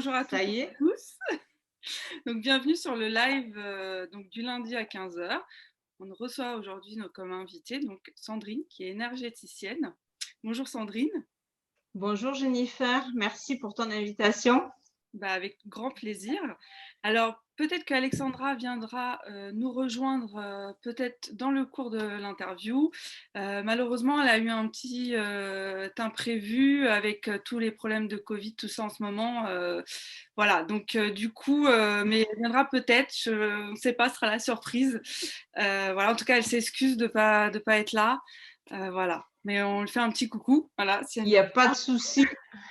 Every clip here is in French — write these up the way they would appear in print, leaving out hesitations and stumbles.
bonjour à Ça toutes et y à est? tous. Donc, bienvenue sur le live donc, du lundi à 15 heures. On reçoit aujourd'hui comme invitée donc, Sandrine, qui est énergéticienne. Bonjour Sandrine. Bonjour Jennifer, merci pour ton invitation. Bah, avec grand plaisir. Alors, peut-être qu'Alexandra viendra nous rejoindre peut-être dans le cours de l'interview. Malheureusement, elle a eu un petit imprévu avec tous les problèmes de Covid, tout ça en ce moment. Voilà, donc du coup, mais elle viendra peut-être, on ne sait pas, ce sera la surprise. Voilà, en tout cas, elle s'excuse de pas être là. Voilà, mais on lui fait un petit coucou. Voilà, si elle Il n'y nous a pas de souci,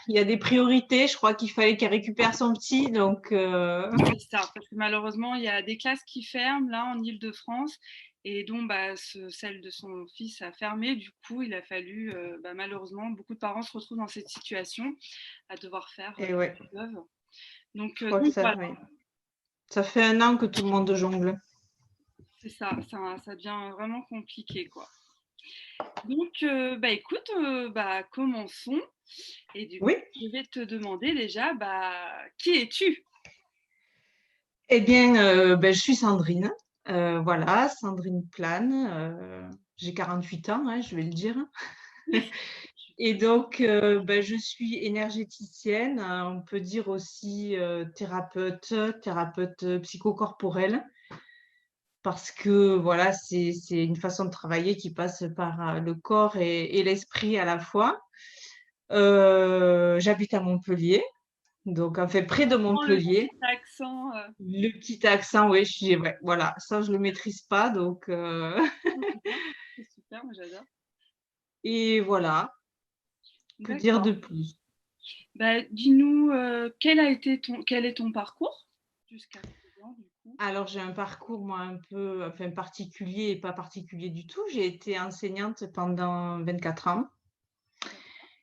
il y a des priorités. Je crois qu'il fallait qu'elle récupère son petit, donc C'est ça, parce que malheureusement, il y a des classes qui ferment là en Île-de-France et donc bah, celle de son fils a fermé. Du coup, il a fallu, bah, malheureusement, beaucoup de parents se retrouvent dans cette situation à devoir faire et ce ouais, qu'ils peuvent. Donc, je crois que ça, voilà, oui. Ça fait un an que tout le monde jongle. c'est ça, ça devient vraiment compliqué quoi. Donc, bah, écoute, bah, commençons. Et du coup, Oui, je vais te demander déjà, bah, qui es-tu? eh bien, je suis Sandrine. Voilà, Sandrine Plane. J'ai 48 ans, hein, je vais le dire. Et donc, je suis énergéticienne, hein, on peut dire aussi thérapeute psychocorporelle. Parce que voilà, c'est une façon de travailler qui passe par le corps et l'esprit à la fois. J'habite à Montpellier, donc fait près de Prends le Montpellier. petit accent. Le petit accent, oui, ouais, voilà, ça je le maîtrise pas, donc C'est bien, c'est super, moi j'adore. et voilà, que dire de D'accord. plus? Bah, dis-nous, quel est ton parcours jusqu'à présent, du coup? Alors j'ai un parcours moi un peu, enfin particulier et pas particulier du tout. J'ai été enseignante pendant 24 ans. D'accord.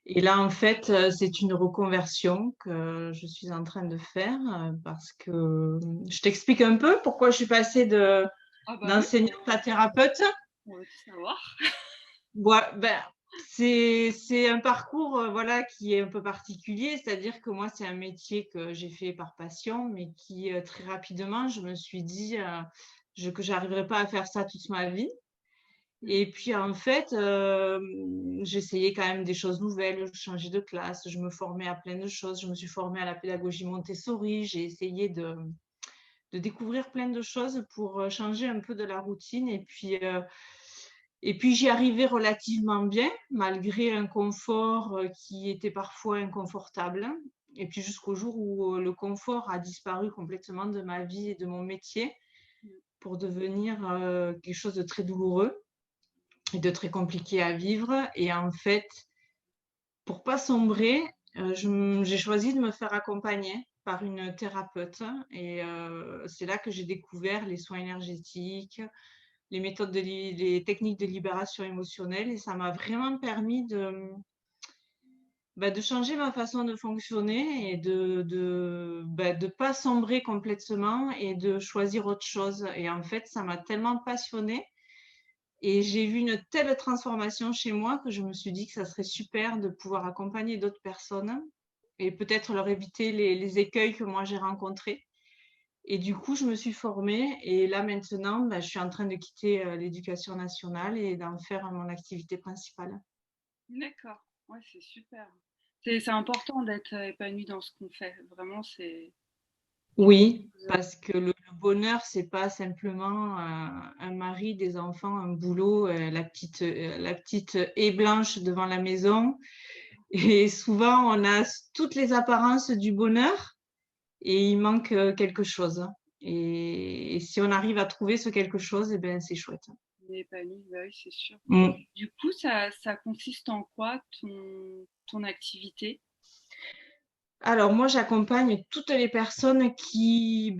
Et là, en fait, c'est une reconversion que je suis en train de faire parce que je t'explique un peu pourquoi je suis passée Ah bah oui, d'enseignante à thérapeute. on veut tout savoir. C'est un parcours voilà, qui est un peu particulier, c'est-à-dire que moi, c'est un métier que j'ai fait par passion, mais qui très rapidement, je me suis dit que j'arriverais pas à faire ça toute ma vie. Mhm. Et puis en fait, j'essayais quand même des choses nouvelles, je changeais de classe, je me formais à plein de choses, je me suis formée à la pédagogie Montessori, j'ai essayé de découvrir plein de choses pour changer un peu de la routine. Et puis j'y arrivais relativement bien, malgré un confort qui était parfois inconfortable. Et puis jusqu'au jour où le confort a disparu complètement de ma vie et de mon métier pour devenir quelque chose de très douloureux et de très compliqué à vivre. Et en fait, pour pas sombrer, j'ai choisi de me faire accompagner par une thérapeute. Et c'est là que j'ai découvert les soins énergétiques, les méthodes les techniques de libération émotionnelle. Et ça m'a vraiment permis de changer ma façon de fonctionner et de pas sombrer complètement et de choisir autre chose. Et en fait, ça m'a tellement passionnée. Et j'ai vu une telle transformation chez moi que je me suis dit que ça serait super de pouvoir accompagner d'autres personnes et peut-être leur éviter les écueils que moi j'ai rencontrés. Et du coup, je me suis formée et là maintenant, je suis en train de quitter l'éducation nationale et d'en faire mon activité principale. D'accord, ouais, c'est super. C'est important d'être épanoui dans ce qu'on fait. Vraiment, c'est quelque Oui, chose. parce que le bonheur, c'est pas simplement un mari, des enfants, un boulot, la petite haie blanche devant la maison. Et souvent, on a toutes les apparences du bonheur et il manque quelque chose. Et si on arrive à trouver ce quelque chose, eh ben, c'est chouette. On est épanoui, bah oui, c'est sûr. Mm. Du coup, ça consiste en quoi ton activité? Alors moi, j'accompagne toutes les personnes qui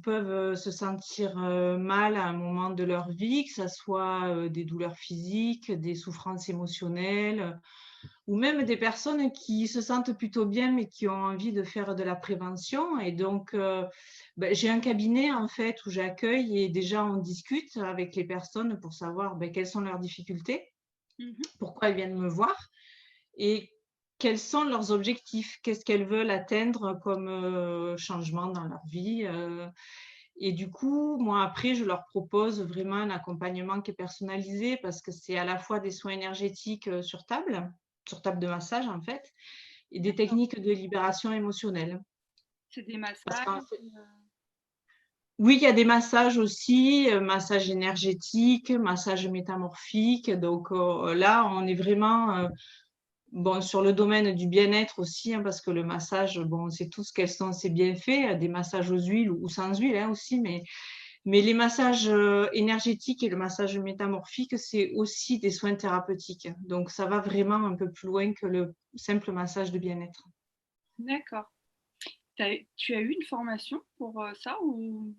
peuvent se sentir mal à un moment de leur vie, que ce soit des douleurs physiques, des souffrances émotionnelles, ou même des personnes qui se sentent plutôt bien mais qui ont envie de faire de la prévention. Et donc, j'ai un cabinet en fait où j'accueille et déjà on discute avec les personnes pour savoir quelles sont leurs difficultés, Mhm. pourquoi elles viennent me voir. Et quels sont leurs objectifs, qu'est-ce qu'elles veulent atteindre comme changement dans leur vie. Et du coup, moi, après, je leur propose vraiment un accompagnement qui est personnalisé parce que c'est à la fois des soins énergétiques sur table de massage en fait, et des D'accord. techniques de libération émotionnelle. C'est des Parce massages. qu'en oui, il y a des massages aussi, massage énergétique, massage métamorphique. Donc là, on est vraiment bon, sur le domaine du bien-être aussi, hein, parce que le massage, bon, on sait tous quels sont ses bienfaits, des massages aux huiles ou sans huile hein, aussi, mais les massages énergétiques et le massage métamorphique, c'est aussi des soins thérapeutiques. Donc ça va vraiment un peu plus loin que le simple massage de bien-être. D'accord. Tu as eu une formation pour ça ou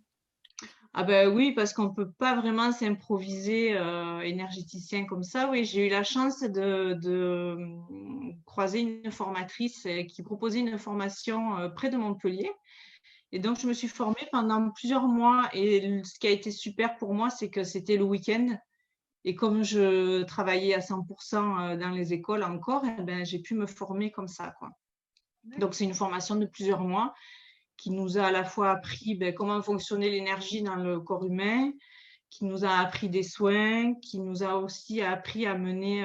qu'est-ce que Ah ben oui, parce qu'on ne peut pas vraiment s'improviser énergéticien comme ça. Oui, j'ai eu la chance de croiser une formatrice qui proposait une formation près de Montpellier. Et donc, je me suis formée pendant plusieurs mois. Et ce qui a été super pour moi, c'est que c'était le week-end. Et comme je travaillais à 100% dans les écoles encore, eh ben, j'ai pu me former comme ça, quoi. Donc, c'est une formation de plusieurs mois qui nous a à la fois appris ben, comment fonctionnait l'énergie dans le corps humain, qui nous a appris des soins, qui nous a aussi appris à mener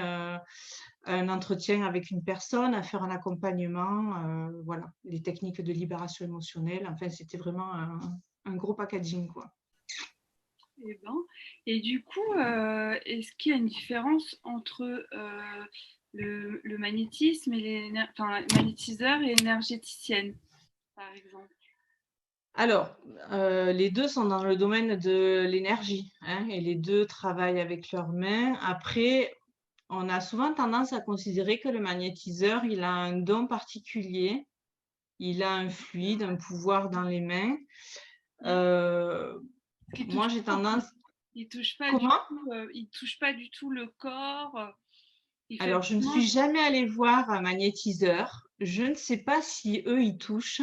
un entretien avec une personne, à faire un accompagnement, voilà, les techniques de libération émotionnelle. Enfin, c'était vraiment un gros packaging, quoi. Eh ben, et du coup, est-ce qu'il y a une différence entre le magnétisme et enfin, magnétiseur et énergéticienne, par exemple? Alors, les deux sont dans le domaine de l'énergie, hein, et les deux travaillent avec leurs mains. Après, on a souvent tendance à considérer que le magnétiseur, il a un don particulier, il a un fluide, un pouvoir dans les mains. Mm. Euh, Parce qu'il Moi, touche j'ai pas, tendance. il touche pas du Comment? tout, il touche pas du tout le corps. Il fait Alors, je ne vraiment. suis jamais allée voir un magnétiseur. Je ne sais pas si eux, ils touchent.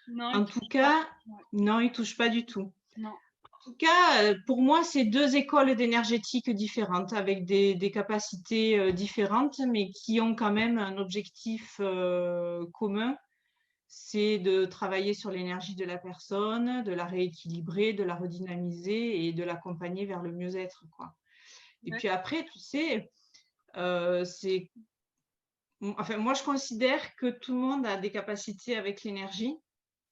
Non, il En tout touche pas. cas, Ouais. non, ils touchent pas du tout. Non. En tout cas, pour moi, c'est deux écoles d'énergétique différentes, avec des capacités différentes, mais qui ont quand même un objectif commun, c'est de travailler sur l'énergie de la personne, de la rééquilibrer, de la redynamiser et de l'accompagner vers le mieux-être, quoi. Et puis D'accord. après, tu sais, c'est, enfin, moi, je considère que tout le monde a des capacités avec l'énergie.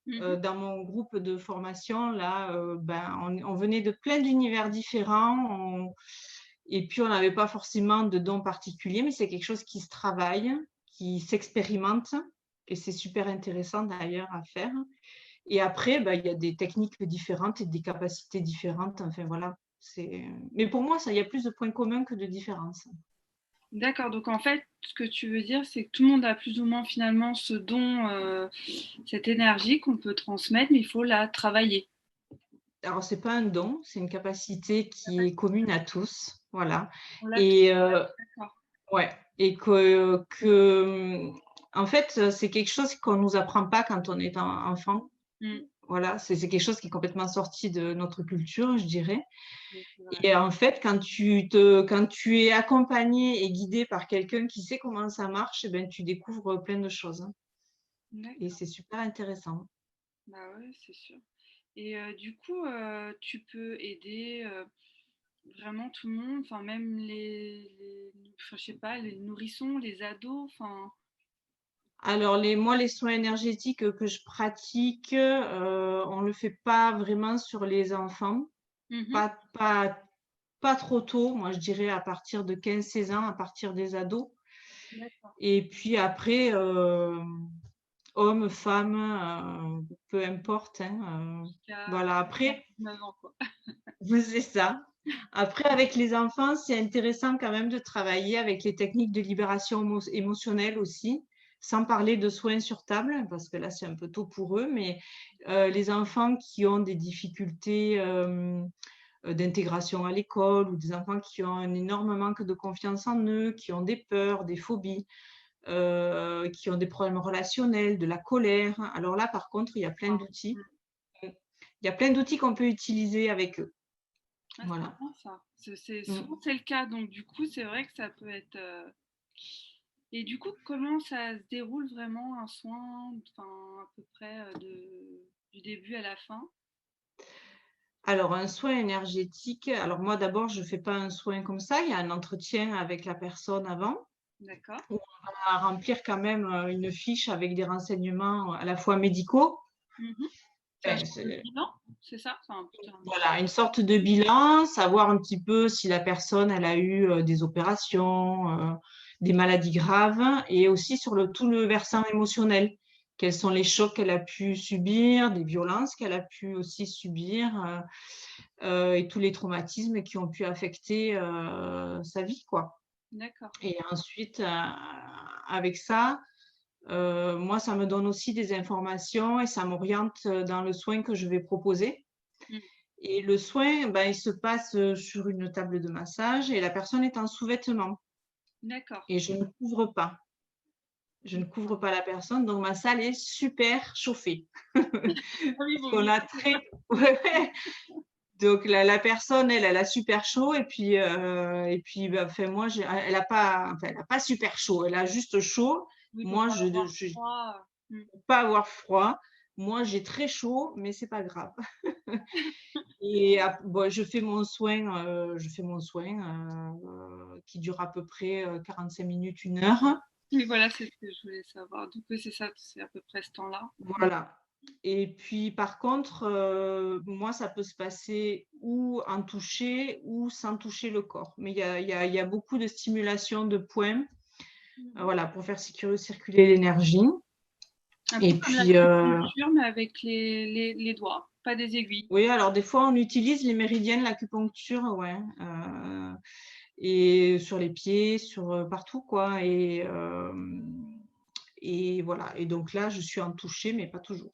Mhm. Dans mon groupe de formation, là, ben, on venait de plein d'univers différents. Et puis, on n'avait pas forcément de dons particuliers, mais c'est quelque chose qui se travaille, qui s'expérimente. Et c'est super intéressant d'ailleurs à faire. Et après, ben, il y a des techniques différentes et des capacités différentes. Enfin, voilà. Mais pour moi, ça, il y a plus de points communs que de différences. D'accord. Donc en fait, ce que tu veux dire, c'est que tout le monde a plus ou moins finalement ce don, cette énergie qu'on peut transmettre, mais il faut la travailler. Alors, c'est pas un don, c'est une capacité qui est commune à tous. Voilà. On l'a tous. Et D'accord. ouais, et en fait, c'est quelque chose qu'on nous apprend pas quand on est enfant. Mm. Voilà, c'est quelque chose qui est complètement sorti de notre culture, je dirais. Oui, c'est vrai. Et en fait, quand tu es accompagné et guidé par quelqu'un qui sait comment ça marche, eh ben, tu découvres plein de choses, hein. Et D'accord. c'est super intéressant. Bah ouais, c'est sûr. Et du coup, tu peux aider vraiment tout le monde, enfin même enfin, je sais pas, les nourrissons, les ados, enfin. Alors, moi, les soins énergétiques que je pratique, on ne le fait pas vraiment sur les enfants. Mhm. Pas, pas, pas trop tôt, moi je dirais à partir de 15-16 ans, à partir des ados. D'accord. Et puis après, hommes, femmes, peu importe, hein, Jusqu'à voilà, après, 9 ans, quoi. c'est ça. Après, avec les enfants, c'est intéressant quand même de travailler avec les techniques de libération émotionnelle aussi, sans parler de soins sur table, parce que là, c'est un peu tôt pour eux, mais les enfants qui ont des difficultés d'intégration à l'école ou des enfants qui ont un énorme manque de confiance en eux, qui ont des peurs, des phobies, qui ont des problèmes relationnels, de la colère. Alors là, par contre, il y a plein Ah, d'outils. mm. Il y a plein d'outils qu'on peut utiliser avec eux. Ah, c'est Voilà. bien ça. Mm. Souvent c'est le cas, donc du coup c'est vrai que ça peut être Et du coup, comment ça se déroule vraiment un soin, enfin, à peu près du début à la fin? Alors, un soin énergétique, alors moi d'abord, je ne fais pas un soin comme ça, il y a un entretien avec la personne avant, D'accord. où on va remplir quand même une fiche avec des renseignements à la fois médicaux. Mhm. C'est un Enfin, genre de bilan, c'est ça? Enfin, plutôt un bilan. voilà, une sorte de bilan, savoir un petit peu si la personne, elle a eu des opérations, des maladies graves, et aussi sur tout le versant émotionnel. Quels sont les chocs qu'elle a pu subir, des violences qu'elle a pu aussi subir, et tous les traumatismes qui ont pu affecter sa vie, quoi. D'accord. Et ensuite, avec ça, moi, ça me donne aussi des informations et ça m'oriente dans le soin que je vais proposer. Mm. Et le soin, ben, il se passe sur une table de massage et la personne est en sous-vêtements. D'accord. Et je ne couvre pas. Je ne couvre pas la personne, donc ma salle est super chauffée. Ah oui, Parce vaut qu'on mieux. a très... Ouais, ouais. Donc la personne, elle a super chaud et puis ben, enfin, moi, elle a pas, enfin, elle a pas super chaud, elle a juste chaud. Oui, faut Moi, pas je avoir ne froid. Mm. peux pas avoir froid. Moi, j'ai très chaud, mais c'est pas grave. Et bon, je fais mon soin qui dure à peu près 45 minutes, 1 heure. Oui, voilà, c'est ce que je voulais savoir. Du coup, c'est ça, c'est à peu près ce temps-là. Mm. Voilà. Et puis, par contre, moi, ça peut se passer ou en toucher ou sans toucher le corps. Mais il y a beaucoup de stimulation de points, Mhm. voilà, pour faire circuler l'énergie. Un peu Et comme puis, l'acupuncture, mais avec les doigts, pas des aiguilles. oui, alors des fois, on utilise les méridiennes, l'acupuncture, ouais. Et sur les pieds, partout, quoi. Et voilà. Et donc là, je suis en toucher, mais pas toujours.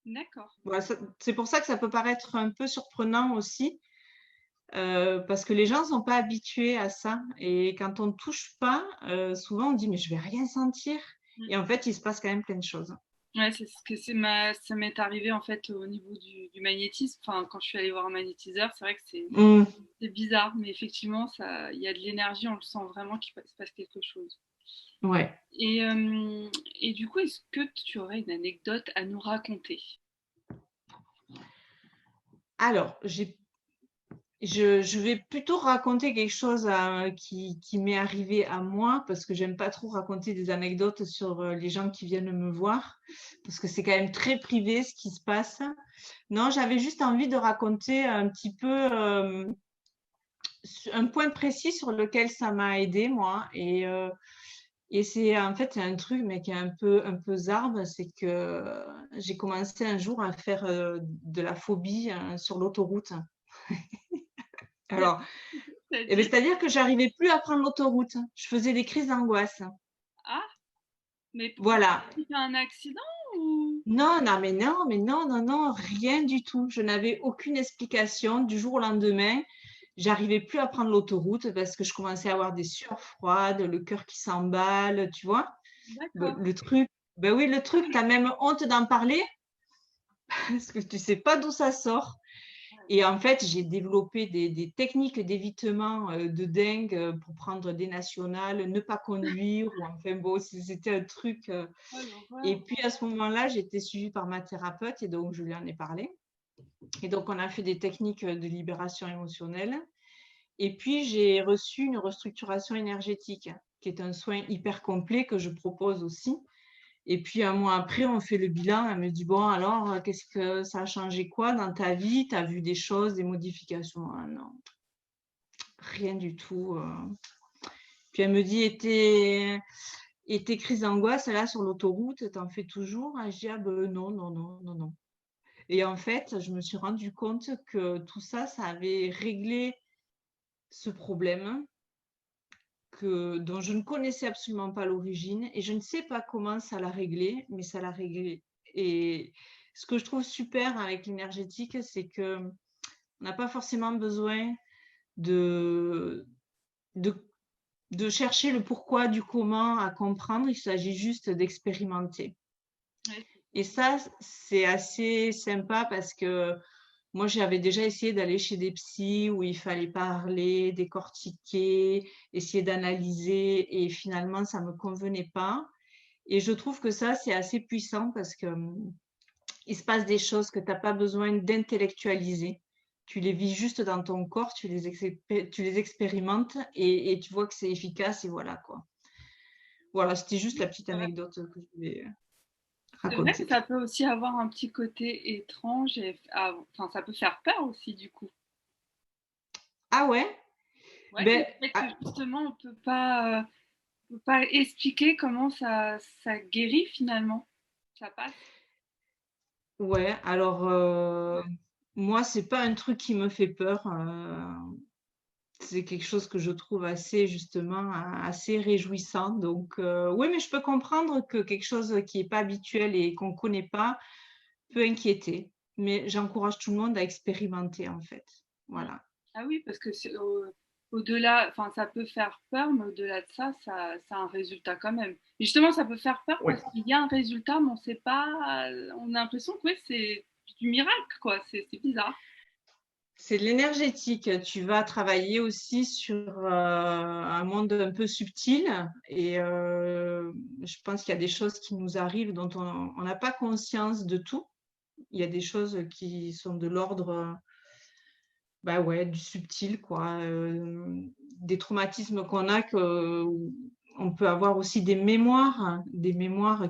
D'accord. Voilà, c'est pour ça que ça peut paraître un peu surprenant aussi, parce que les gens ne sont pas habitués à ça. Et quand on ne touche pas, souvent on dit, mais je vais rien sentir. Mm. Et en fait, il se passe quand même plein de choses. Ouais, c'est ce que ça m'est arrivé en fait au niveau du magnétisme. Enfin, quand je suis allée voir un magnétiseur, c'est vrai que Mm, c'est bizarre, mais effectivement, il y a de l'énergie, on le sent vraiment qu'il se passe quelque chose. ouais. Et, euh, et du coup, est-ce que tu aurais une anecdote à nous raconter? Alors, je vais plutôt raconter quelque chose qui m'est arrivé à moi, parce que j'aime pas trop raconter des anecdotes sur les gens qui viennent me voir, parce que c'est quand même très privé ce qui se passe. Non, j'avais juste envie de raconter un petit peu un point précis sur lequel ça m'a aidé, moi. Et c'est en fait c'est un truc, mais qui est un peu zarbe, c'est que j'ai commencé un jour à faire de la phobie sur l'autoroute. Alors, eh ben, C'est-à-dire, c'est-à-dire que j'arrivais plus à prendre l'autoroute. Je faisais des crises d'angoisse. ah, mais pourquoi? Voilà. Tu as un accident ou? Non, non, mais non, mais non, non, non, rien du tout. Je n'avais aucune explication. Du jour au lendemain, j'arrivais plus à prendre l'autoroute parce que je commençais à avoir des sueurs froides, le cœur qui s'emballe, tu vois. D'accord. Le truc, ben oui, le truc, tu as même honte d'en parler parce que tu sais pas d'où ça sort. Et en fait, j'ai développé des techniques d'évitement de dingue pour prendre des nationales, ne pas conduire, ou enfin bon, c'était un truc. Oh l'horreur. Et puis à ce moment-là, j'ai été suivie par ma thérapeute et donc je lui en ai parlé. Et donc on a fait des techniques de libération émotionnelle. Et puis j'ai reçu une restructuration énergétique, qui est un soin hyper complet que je propose aussi. Et puis 1 mois après, on fait le bilan. Elle me dit, bon, alors, qu'est-ce que ça a changé quoi dans ta vie? Tu as vu des choses, des modifications? Ah non, rien du tout. Puis elle me dit, et tes crises d'angoisse, là, sur l'autoroute, t'en fais toujours? Je dis, ah ben non, non, non, non, non. Et en fait, je me suis rendu compte que tout ça, ça avait réglé ce problème dont je ne connaissais absolument pas l'origine et je ne sais pas comment ça l'a réglé, mais ça l'a réglé. Et ce que je trouve super avec l'énergétique, c'est que on n'a pas forcément besoin de, de, de chercher le pourquoi du comment à comprendre, il s'agit juste d'expérimenter. Ouais, Et ça, c'est assez sympa parce que Moi, j'avais déjà essayé d'aller chez des psys où il fallait parler, décortiquer, essayer d'analyser et finalement, ça me convenait pas. Et je trouve que ça, c'est assez puissant parce que il se passe des choses que tu n'as pas besoin d'intellectualiser. Tu les vis juste dans ton corps, tu les expérimentes et tu vois que c'est efficace et voilà quoi. Voilà, c'était juste la petite C'est vrai. anecdote que je voulais C'est vrai que raconter. ça peut aussi avoir un petit côté étrange et enfin, ça peut faire peur aussi du coup. Ah ouais? Ouais, le Ben, fait que ah, justement on peut pas expliquer comment ça guérit finalement. Ça passe. ouais, alors moi, c'est pas un truc qui me fait peur. C'est quelque chose que je trouve assez justement assez réjouissant. Donc oui, mais je peux comprendre que quelque chose qui est pas habituel et qu'on connaît pas peut inquiéter. Mais j'encourage tout le monde à expérimenter en fait. Mm. Voilà. Ah oui, parce que au-delà, enfin, ça peut faire peur, mais au-delà de ça, ça a un résultat quand même. Et justement, ça peut faire peur Oui. parce qu'il y a un résultat, mais on sait pas, on a l'impression que ouais, c'est du miracle, quoi. C'est bizarre. C'est de l'énergétique. Tu vas travailler aussi sur un monde un peu subtil et je pense qu'il y a des choses qui nous arrivent dont on n'a pas conscience de tout. Il y a des choses qui sont de l'ordre bah ouais, du subtil, quoi. Des traumatismes qu'on a, on peut avoir aussi des mémoires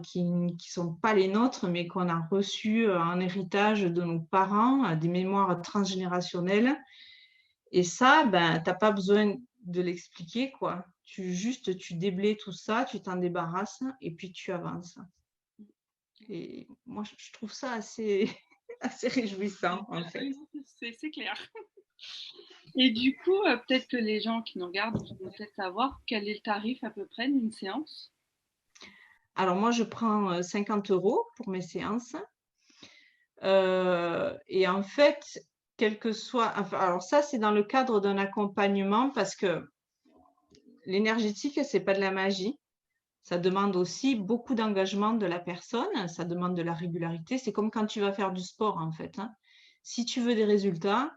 qui ne sont pas les nôtres, mais qu'on a reçues en héritage de nos parents, des mémoires transgénérationnelles. Et ça, ben, t'as pas besoin de l'expliquer, quoi. Tu déblaies tout ça, tu t'en débarrasses et puis tu avances. Et moi, je trouve ça assez, assez réjouissant, en fait. Oui, non, c'est clair. Et du coup, peut-être que les gens qui nous regardent vont peut-être savoir quel est le tarif à peu près d'une séance. Alors moi, je prends 50 € pour mes séances. Et en fait, quel que soit, enfin, alors ça, c'est dans le cadre d'un accompagnement parce que l'énergétique, c'est pas de la magie. Ça demande aussi beaucoup d'engagement de la personne, ça demande de la régularité. C'est comme quand tu vas faire du sport, en fait, hein. Si tu veux des résultats,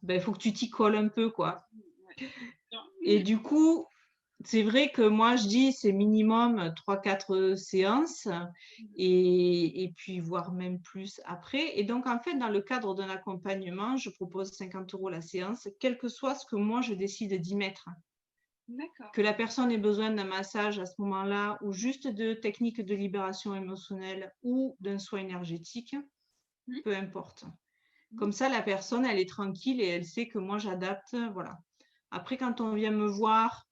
ben, il faut que tu t'y colles un peu, quoi. Ouais. Et du coup, c'est vrai que moi, je dis c'est minimum 3-4 séances et puis voire même plus après. Et donc, en fait, dans le cadre d'un accompagnement, je propose 50 € la séance, quel que soit ce que moi, je décide d'y mettre. D'accord. Que la personne ait besoin d'un massage à ce moment-là ou juste de techniques de libération émotionnelle ou d'un soin énergétique, Mhm. peu importe. Mhm. Comme ça, la personne, elle est tranquille et elle sait que moi, j'adapte. Voilà. Après, quand on vient me voir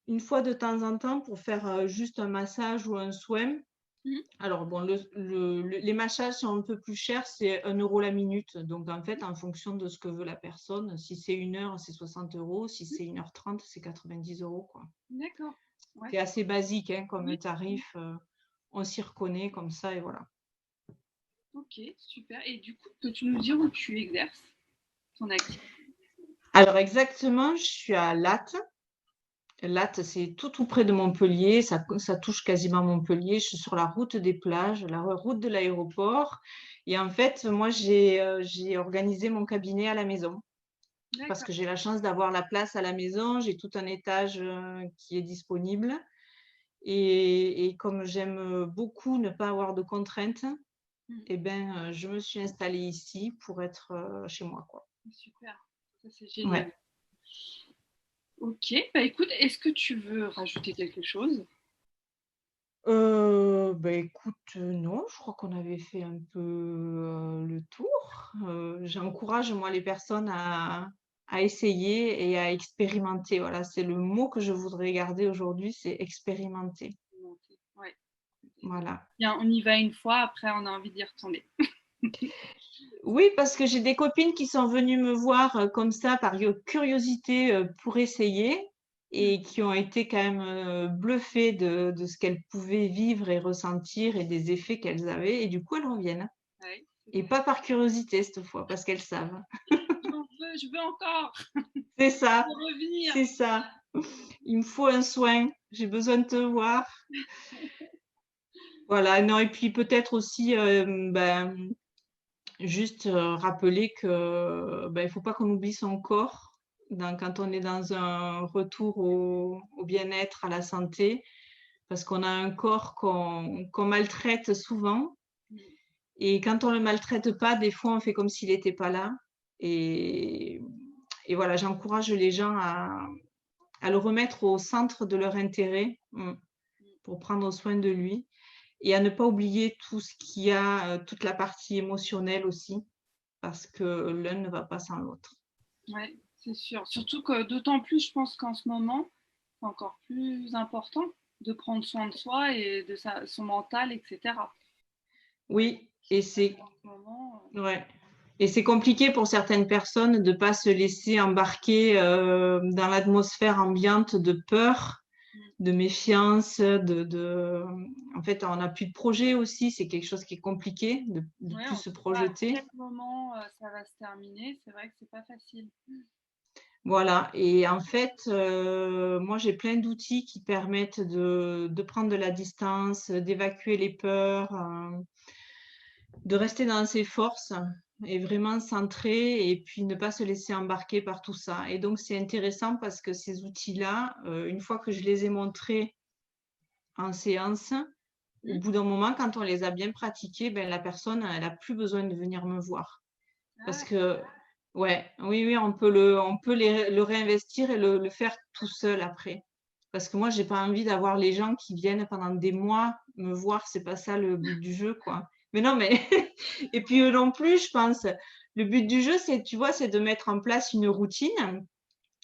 une fois de temps en temps pour faire juste un massage ou un soin. Mhm. Alors, bon, les massages sont un peu plus chers, c'est 1 € la minute. Donc, en fait, en fonction de ce que veut la personne, si c'est 1 heure, c'est 60 €. Si c'est 1 h 30, c'est 90 € quoi. D'accord. Ouais. C'est assez basique hein, comme Oui. tarif. On s'y reconnaît comme ça et voilà. Ok, super. Et du coup, peux-tu nous dire où tu exerces ton activité? Alors, exactement, je suis à Latte. Latte, c'est tout près de Montpellier. Ça touche quasiment Montpellier. Je suis sur la route des plages, la route de l'aéroport. Et en fait, moi, j'ai organisé mon cabinet à la maison parce D'accord. que j'ai la chance d'avoir la place à la maison. J'ai tout un étage qui est disponible. Et comme j'aime beaucoup ne pas avoir de contraintes, Mhm. eh ben, je me suis installée ici pour être chez moi, quoi. Super. Ça, c'est génial. Ouais. Ok, bah écoute, est-ce que tu veux rajouter quelque chose? Bah, écoute, non, je crois qu'on avait fait un peu, le tour. J'encourage moi les personnes à essayer et à expérimenter. Voilà, c'est le mot que je voudrais garder aujourd'hui, c'est expérimenter. Ouais. Voilà. Bien, on y va une fois, après on a envie d'y retourner. Oui, parce que j'ai des copines qui sont venues me voir, comme ça par curiosité, pour essayer et qui ont été quand même, bluffées de ce qu'elles pouvaient vivre et ressentir et des effets qu'elles avaient et du coup elles reviennent. Ouais, Et pas par curiosité cette fois, parce qu'elles savent. je veux encore, C'est je ça, veux revenir. c'est ça. Il me faut un soin, j'ai besoin de te voir. Voilà, non, et puis peut-être aussi, ben, juste rappeler que il faut pas qu'on oublie son corps quand on est dans un retour au bien-être, à la santé, parce qu'on a un corps qu'on maltraite souvent. Et quand on le maltraite pas, des fois, on fait comme s'il n'était pas là. Et, et voilà, j'encourage les gens à le remettre au centre de leur intérêt pour prendre soin de lui et à ne pas oublier tout ce qu'il y a, toute la partie émotionnelle aussi, parce que l'un ne va pas sans l'autre. Ouais, c'est sûr. Surtout que d'autant plus, je pense qu'en ce moment, c'est encore plus important de prendre soin de soi et de son mental, etc. Oui, et c'est En ce moment, ouais. Et c'est compliqué pour certaines personnes de ne pas se laisser embarquer dans l'atmosphère ambiante de peur, de méfiance, en fait, on n'a plus de projet aussi, c'est quelque chose qui est compliqué de ouais, plus on ne se sait pas à projeter. quel moment ça va se terminer. C'est vrai que c'est pas facile. Voilà, et en fait, moi j'ai plein d'outils qui permettent de prendre de la distance, d'évacuer les peurs, de rester dans ses forces et vraiment centré et puis ne pas se laisser embarquer par tout ça. Et donc c'est intéressant parce que ces outils-là, une fois que je les ai montrés en séance, au Hmm. bout d'un moment, quand on les a bien pratiqués, la personne, elle n'a plus besoin de venir me voir. Parce Ah, que, ouais, oui, on peut le réinvestir et le faire tout seul après. Parce que moi, j'ai pas envie d'avoir les gens qui viennent pendant des mois me voir. C'est pas ça le but du jeu, quoi. Mais non, mais et puis eux non plus, je pense. Le but du jeu, c'est, tu vois, c'est de mettre en place une routine,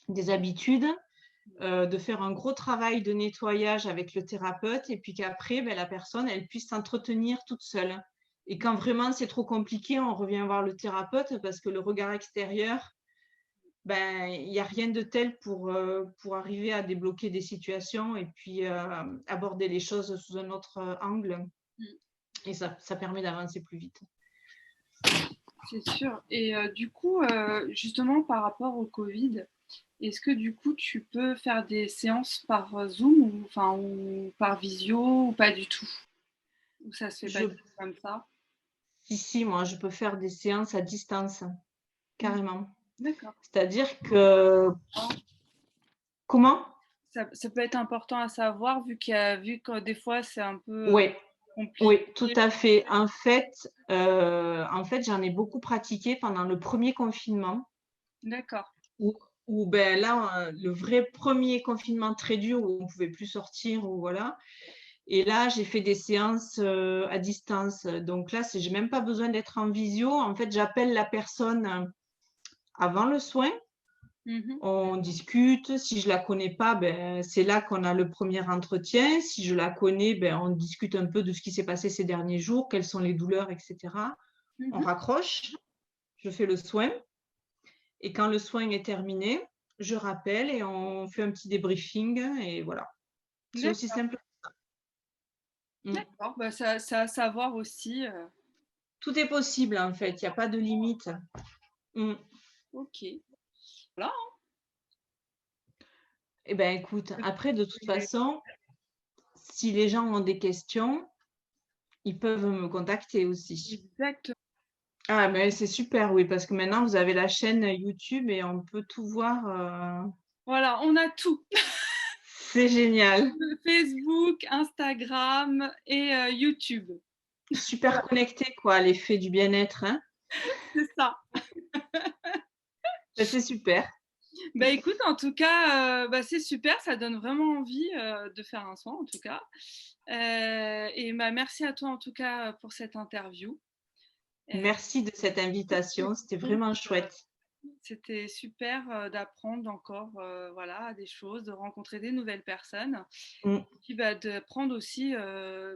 des habitudes, de faire un gros travail de nettoyage avec le thérapeute et puis qu'après, la personne, elle puisse s'entretenir toute seule. Et quand vraiment c'est trop compliqué, on revient voir le thérapeute parce que le regard extérieur, il n'y a rien de tel pour arriver à débloquer des situations et puis aborder les choses sous un autre angle. hmm, Et ça permet d'avancer plus vite. c'est sûr. Et du coup, justement, par rapport au Covid, est-ce que du coup, tu peux faire des séances par Zoom ou, enfin, ou par visio ou pas du tout? Ou ça se fait pas Je, du tout comme ça? si, moi, je peux faire des séances à distance, Hmm, carrément. d'accord. C'est-à-dire que, comment? Ça peut être important à savoir vu que des fois c'est un peu Oui, compliqué. oui, tout à fait. En fait, j'en ai beaucoup pratiqué pendant le premier confinement, D'accord. où, où là, le vrai premier confinement très dur où on ne pouvait plus sortir, ou voilà. Et là, j'ai fait des séances à distance. Donc là, j'ai même pas besoin d'être en visio. En fait, j'appelle la personne avant le soin. Mhm. On discute. Si je la connais pas, c'est là qu'on a le premier entretien. Si je la connais, on discute un peu de ce qui s'est passé ces derniers jours, quelles sont les douleurs, etc. On Mhm. raccroche, je fais le soin. Et quand le soin est terminé, je rappelle et on fait un petit débriefing. Et voilà. C'est aussi D'accord. simple. Mm. D'accord. Bah, ça à savoir aussi. Tout est possible, en fait. Il n'y a pas de limite. Mm. Ok. Voilà. Eh bien, écoute, après, de toute Hein. façon, si les gens ont des questions, ils peuvent me contacter aussi. Exactement. Ah, mais c'est super, oui, parce que maintenant, vous avez la chaîne YouTube et on peut tout voir. Voilà, on a tout. C'est génial. Facebook, Instagram et YouTube. Super connecté, quoi, l'effet du bien-être, hein. C'est ça. Ben, c'est super. Bah écoute, en tout cas, bah, c'est super, ça donne vraiment envie de faire un soin en tout cas. Et bah, merci à toi en tout cas pour cette interview. Euh, Merci de cette invitation. C'était vraiment chouette. C'était super d'apprendre encore voilà, des choses, de rencontrer des nouvelles personnes. Mm. Et puis bah, de prendre aussi,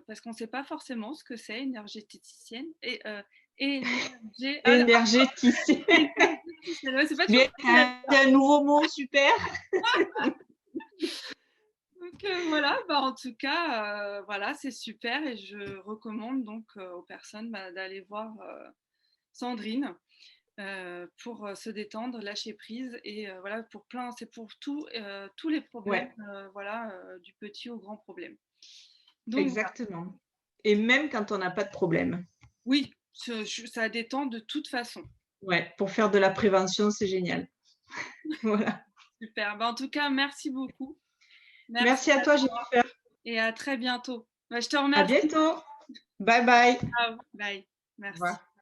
parce qu'on ne sait pas forcément ce que c'est, énergéticienne. Ah, Énergéticien. énergéticienne, ouais, c'est pas toujours Bien, facile à un nouveau mot, super. donc voilà, bah, en tout cas, voilà, c'est super et je recommande donc aux personnes bah, d'aller voir Sandrine pour se détendre, lâcher prise et voilà pour plein, c'est pour tous les problèmes, Ouais, voilà, du petit au grand problème. Donc voilà, exactement. Et même quand on n'a pas de problème. oui, ça détend de toute façon. Ouais, pour faire de la prévention, c'est génial. Voilà. Super. En tout cas, merci beaucoup. Merci Merci à toi, Jennifer. et à très bientôt. Je te À remercie. bientôt. Bye bye. Ciao. Bye. Au Merci. revoir.